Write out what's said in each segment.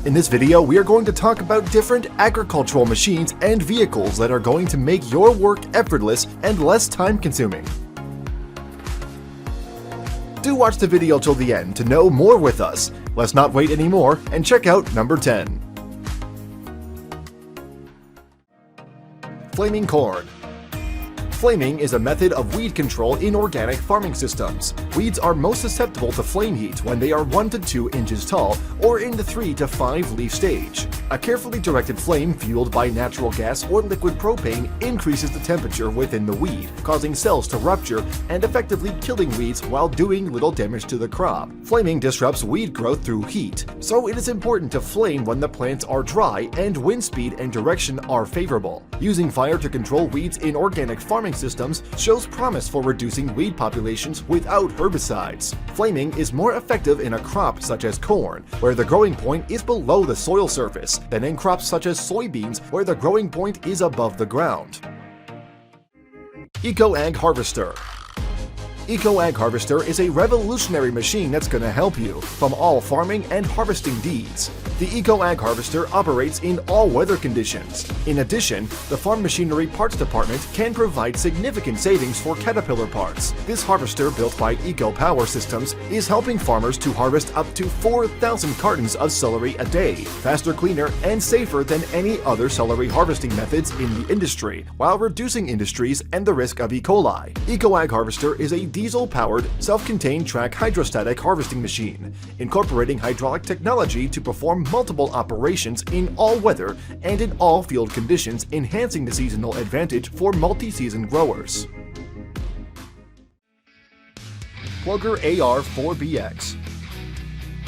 In this video, we are going to talk about different agricultural machines and vehicles that are going to make your work effortless and less time-consuming. Do watch the video till the end to know more with us. Let's not wait anymore and check out number 10. Flaming corn. Flaming is a method of weed control in organic farming systems. Weeds are most susceptible to flame heat when they are 1 to 2 inches tall or in the 3 to 5 leaf stage. A carefully directed flame fueled by natural gas or liquid propane increases the temperature within the weed, causing cells to rupture and effectively killing weeds while doing little damage to the crop. Flaming disrupts weed growth through heat, so it is important to flame when the plants are dry and wind speed and direction are favorable. Using fire to control weeds in organic farming systems shows promise for reducing weed populations without herbicides. Flaming is more effective in a crop such as corn, where the growing point is below the soil surface, than in crops such as soybeans, where the growing point is above the ground. Eco-Ag Harvester. Eco-Ag Harvester is a revolutionary machine that's going to help you from all farming and harvesting needs. The Eco-Ag Harvester operates in all weather conditions. In addition, the Farm Machinery Parts Department can provide significant savings for Caterpillar parts. This harvester, built by Eco Power Systems, is helping farmers to harvest up to 4,000 cartons of celery a day, faster, cleaner, and safer than any other celery harvesting methods in the industry, while reducing industries and the risk of E. coli. Eco-Ag Harvester is a diesel-powered, self-contained track hydrostatic harvesting machine, incorporating hydraulic technology to perform multiple operations in all weather and in all field conditions, enhancing the seasonal advantage for multi-season growers. Plugger AR4BX.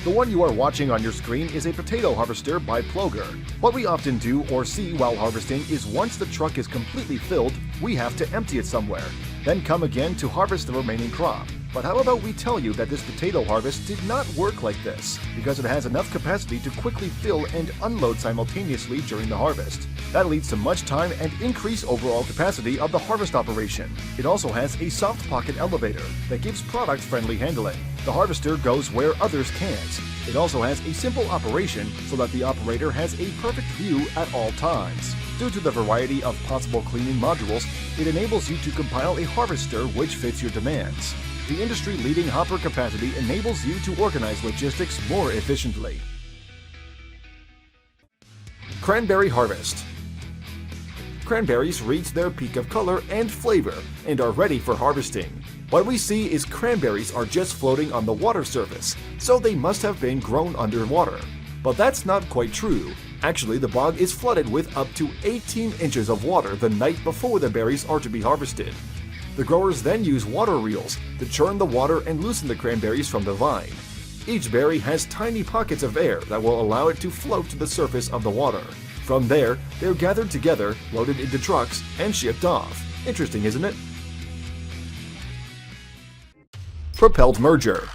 The one you are watching on your screen is a potato harvester by Plugger. What we often do or see while harvesting is once the truck is completely filled, we have to empty it somewhere, then come again to harvest the remaining crop. But how about we tell you that this potato harvest did not work like this, because it has enough capacity to quickly fill and unload simultaneously during the harvest. That leads to much time and increased overall capacity of the harvest operation. It also has a soft pocket elevator that gives product-friendly handling. The harvester goes where others can't. It also has a simple operation so that the operator has a perfect view at all times. Due to the variety of possible cleaning modules, it enables you to compile a harvester which fits your demands. The industry-leading hopper capacity enables you to organize logistics more efficiently. Cranberry Harvest. Cranberries reach their peak of color and flavor and are ready for harvesting. What we see is cranberries are just floating on the water surface, so they must have been grown underwater. But that's not quite true. Actually, the bog is flooded with up to 18 inches of water the night before the berries are to be harvested. The growers then use water reels to churn the water and loosen the cranberries from the vine. Each berry has tiny pockets of air that will allow it to float to the surface of the water. From there, they're gathered together, loaded into trucks, and shipped off. Interesting, isn't it? Propelled Merger.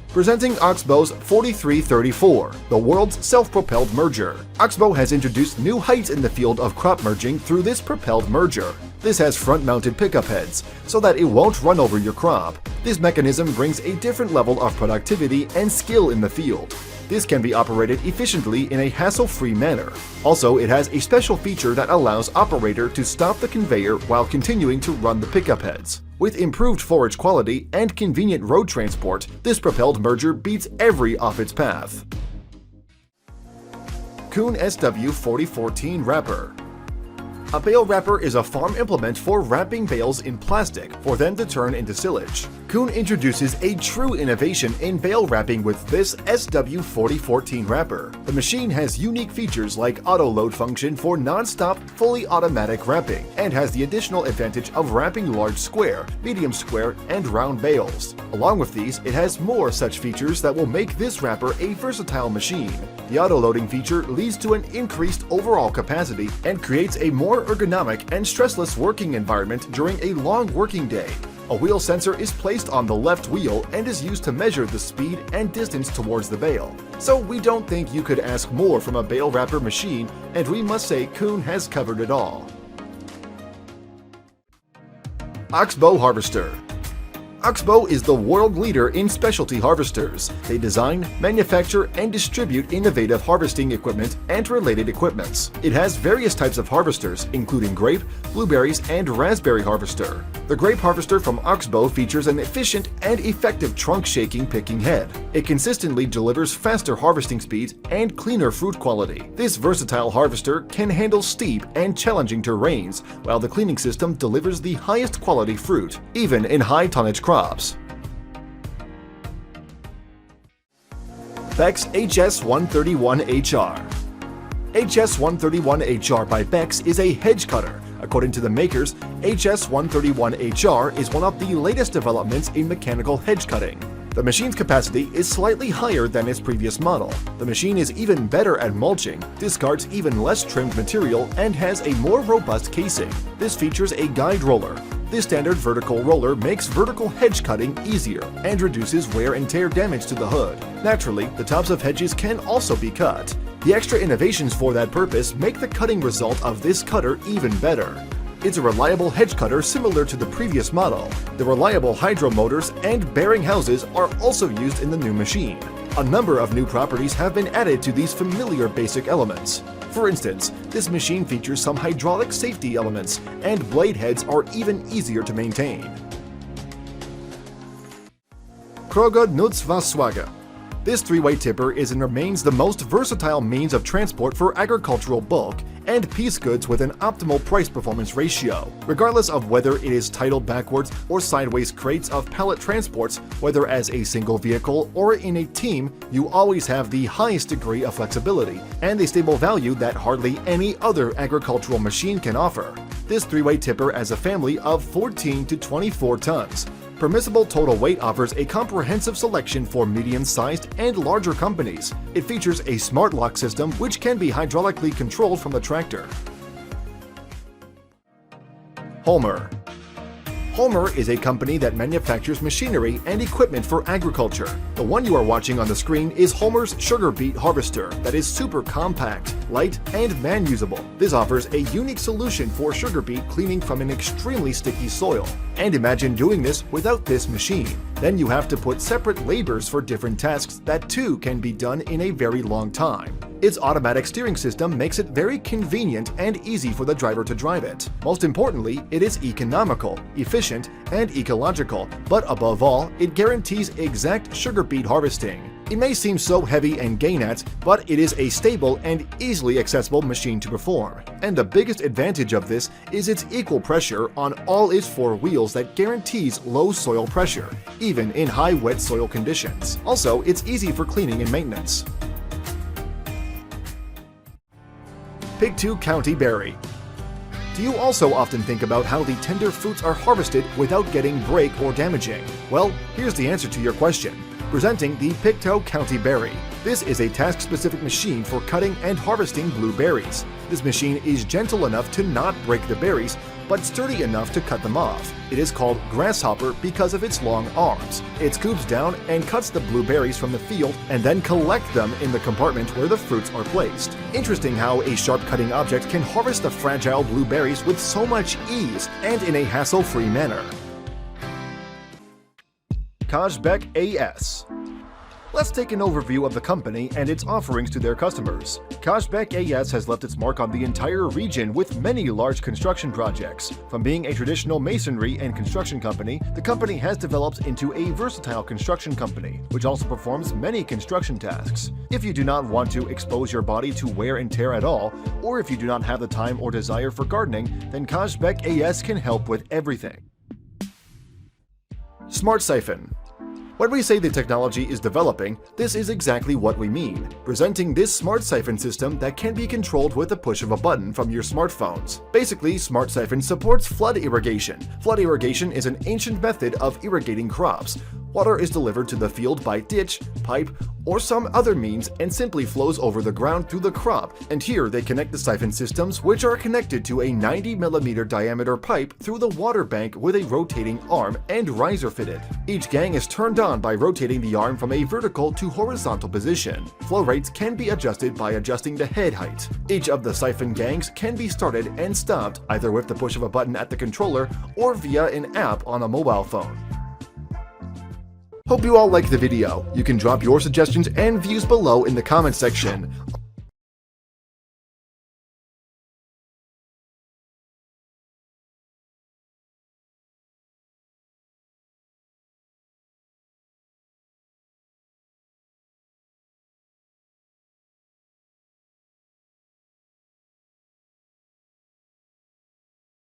Presenting Oxbow's 4334, the world's self-propelled merger. Oxbow has introduced new heights in the field of crop merging through this propelled merger. This has front-mounted pickup heads, so that it won't run over your crop. This mechanism brings a different level of productivity and skill in the field. This can be operated efficiently in a hassle-free manner. Also, it has a special feature that allows operator to stop the conveyor while continuing to run the pickup heads. With improved forage quality and convenient road transport, this propelled merger beats every off its path. Kuhn SW4014 Wrapper. A bale wrapper is a farm implement for wrapping bales in plastic for them to turn into silage. Kuhn introduces a true innovation in bale wrapping with this SW4014 wrapper. The machine has unique features like auto-load function for non-stop, fully automatic wrapping, and has the additional advantage of wrapping large square, medium square, and round bales. Along with these, it has more such features that will make this wrapper a versatile machine. The auto-loading feature leads to an increased overall capacity and creates a more ergonomic and stressless working environment during a long working day. A wheel sensor is placed on the left wheel and is used to measure the speed and distance towards the bale. So we don't think you could ask more from a bale wrapper machine, and we must say Kuhn has covered it all. Oxbow Harvester. Oxbow is the world leader in specialty harvesters. They design, manufacture, and distribute innovative harvesting equipment and related equipments. It has various types of harvesters, including grape, blueberries, and raspberry harvester. The grape harvester from Oxbow features an efficient and effective trunk-shaking picking head. It consistently delivers faster harvesting speeds and cleaner fruit quality. This versatile harvester can handle steep and challenging terrains, while the cleaning system delivers the highest quality fruit, even in high-tonnage crops. Beck's HS131HR. HS131HR by Beck's is a hedge cutter. According to the makers, HS131HR is one of the latest developments in mechanical hedge cutting. The machine's capacity is slightly higher than its previous model. The machine is even better at mulching, discards even less trimmed material, and has a more robust casing. This features a guide roller. This standard vertical roller makes vertical hedge cutting easier and reduces wear and tear damage to the hood. Naturally, the tops of hedges can also be cut. The extra innovations for that purpose make the cutting result of this cutter even better. It's a reliable hedge cutter similar to the previous model. The reliable hydro motors and bearing houses are also used in the new machine. A number of new properties have been added to these familiar basic elements. For instance, this machine features some hydraulic safety elements, and blade heads are even easier to maintain. Kroga Nutzwaswagen. This three-way tipper is and remains the most versatile means of transport for agricultural bulk and piece goods with an optimal price-performance ratio. Regardless of whether it is titled backwards or sideways crates of pallet transports, whether as a single vehicle or in a team, you always have the highest degree of flexibility and a stable value that hardly any other agricultural machine can offer. This three-way tipper has a family of 14 to 24 tons. Permissible total weight offers a comprehensive selection for medium-sized and larger companies. It features a smart lock system which can be hydraulically controlled from the tractor. Homer. Homer is a company that manufactures machinery and equipment for agriculture. The one you are watching on the screen is Homer's sugar beet harvester that is super compact, light, and man-usable. This offers a unique solution for sugar beet cleaning from an extremely sticky soil. And imagine doing this without this machine. Then you have to put separate labors for different tasks that too can be done in a very long time. Its automatic steering system makes it very convenient and easy for the driver to drive it. Most importantly, it is economical, efficient, and ecological, but above all, it guarantees exact sugar beet harvesting. It may seem so heavy and gain at, but it is a stable and easily accessible machine to perform. And the biggest advantage of this is its equal pressure on all its four wheels that guarantees low soil pressure, even in high wet soil conditions. Also, it's easy for cleaning and maintenance. Pictou County Berry. Do you also often think about how the tender fruits are harvested without getting break or damaging? Well, here's the answer to your question. Presenting the Pictou County Berry. This is a task-specific machine for cutting and harvesting blueberries. This machine is gentle enough to not break the berries, but sturdy enough to cut them off. It is called grasshopper because of its long arms. It scoops down and cuts the blueberries from the field and then collects them in the compartment where the fruits are placed. Interesting how a sharp cutting object can harvest the fragile blueberries with so much ease and in a hassle-free manner. GOG AS. Let's take an overview of the company and its offerings to their customers. GOG AS has left its mark on the entire region with many large construction projects. From being a traditional masonry and construction company, the company has developed into a versatile construction company, which also performs many construction tasks. If you do not want to expose your body to wear and tear at all, or if you do not have the time or desire for gardening, then GOG AS can help with everything. Smart Siphon. When we say the technology is developing, this is exactly what we mean, presenting this smart siphon system that can be controlled with the push of a button from your smartphones. Basically, Smart Siphon supports flood irrigation. Flood irrigation is an ancient method of irrigating crops. Water is delivered to the field by ditch, pipe, or some other means and simply flows over the ground through the crop, and here they connect the siphon systems, which are connected to a 90mm diameter pipe through the water bank with a rotating arm and riser fitted. Each gang is turned on by rotating the arm from a vertical to horizontal position. Flow rates can be adjusted by adjusting the head height. Each of the siphon gangs can be started and stopped either with the push of a button at the controller or via an app on a mobile phone. Hope you all liked the video. You can drop your suggestions and views below in the comment section.